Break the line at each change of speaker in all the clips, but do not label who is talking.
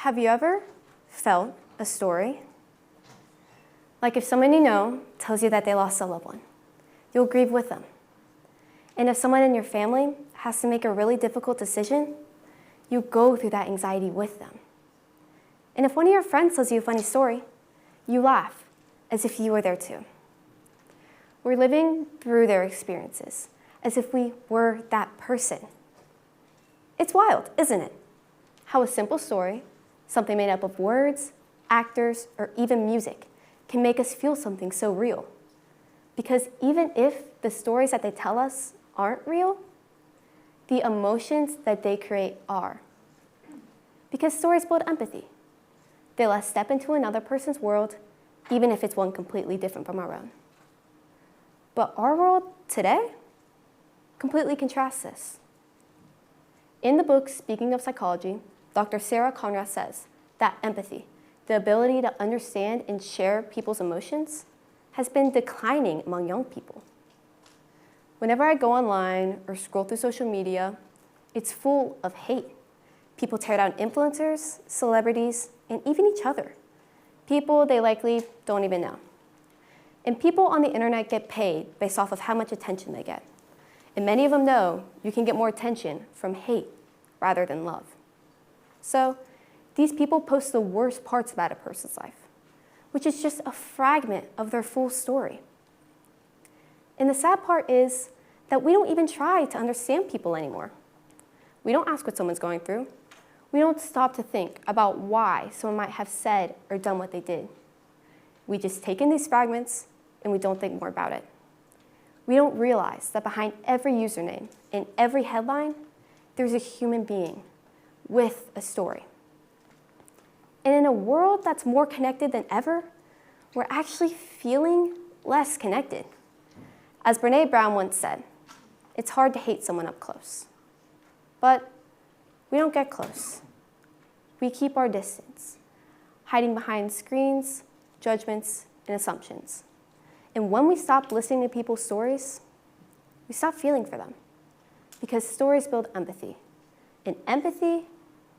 Have you ever felt a story? Like if someone you know tells you that they lost a loved one, you'll grieve with them. And if someone in your family has to make a really difficult decision, you go through that anxiety with them. And if one of your friends tells you a funny story, you laugh as if you were there too. We're living through their experiences as if we were that person. It's wild, isn't it? How a simple story, something made up of words, actors, or even music, can make us feel something so real. Because even if the stories that they tell us aren't real, the emotions that they create are. Because stories build empathy. They let us step into another person's world, even if it's one completely different from our own. But our world today completely contrasts this. In the book, Speaking of Psychology, Dr. Sarah Conrad says that empathy, the ability to understand and share people's emotions, has been declining among young people. Whenever I go online or scroll through social media, it's full of hate. People tear down influencers, celebrities, and even each other. People they likely don't even know. And people on the internet get paid based off of how much attention they get. And many of them know you can get more attention from hate rather than love. So these people post the worst parts about a person's life, which is just a fragment of their full story. And the sad part is that we don't even try to understand people anymore. We don't ask what someone's going through. We don't stop to think about why someone might have said or done what they did. We just take in these fragments and we don't think more about it. We don't realize that behind every username and every headline, there's a human being with a story. And in a world that's more connected than ever, we're actually feeling less connected. As Brené Brown once said, it's hard to hate someone up close. But we don't get close. We keep our distance, hiding behind screens, judgments, and assumptions. And when we stop listening to people's stories, we stop feeling for them. Because stories build empathy. And empathy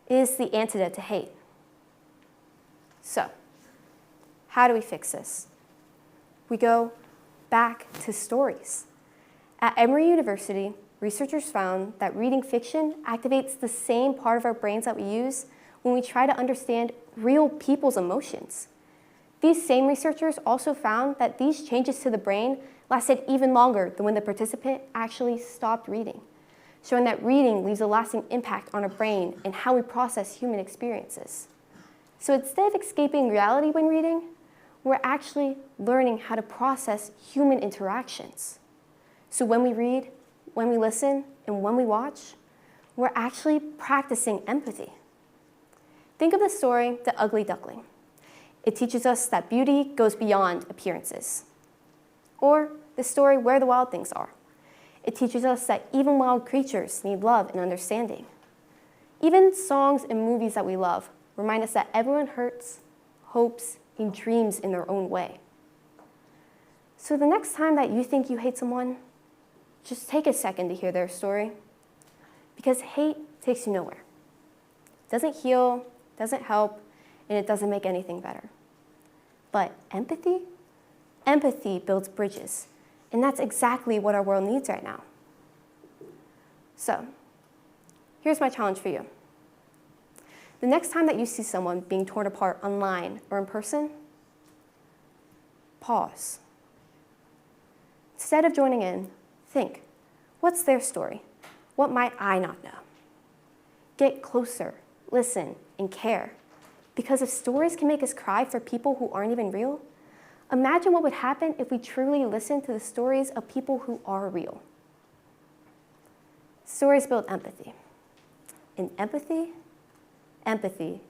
is the antidote to hate. So, how do we fix this? We go back to stories. At Emory University, researchers found that reading fiction activates the same part of our brains that we use when we try to understand real people's emotions. These same researchers also found that these changes to the brain lasted even longer than when the participant actually stopped reading, showing that reading leaves a lasting impact on our brain and how we process human experiences. So instead of escaping reality when reading, we're actually learning how to process human interactions. So when we read, when we listen, and when we watch, we're actually practicing empathy. Think of the story, The Ugly Duckling. It teaches us that beauty goes beyond appearances. Or the story, Where the Wild Things Are. It teaches us that even wild creatures need love and understanding. Even songs and movies that we love remind us that everyone hurts, hopes, and dreams in their own way. So the next time that you think you hate someone, just take a second to hear their story. Because hate takes you nowhere. It doesn't heal, doesn't help, and it doesn't make anything better. But empathy? Empathy builds bridges. And that's exactly what our world needs right now. So, here's my challenge for you. The next time that you see someone being torn apart online or in person, pause. Instead of joining in, think, what's their story? What might I not know? Get closer, listen, and care. Because if stories can make us cry for people who aren't even real, imagine what would happen if we truly listened to the stories of people who are real. Stories build empathy. And empathy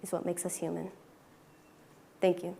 is what makes us human. Thank you.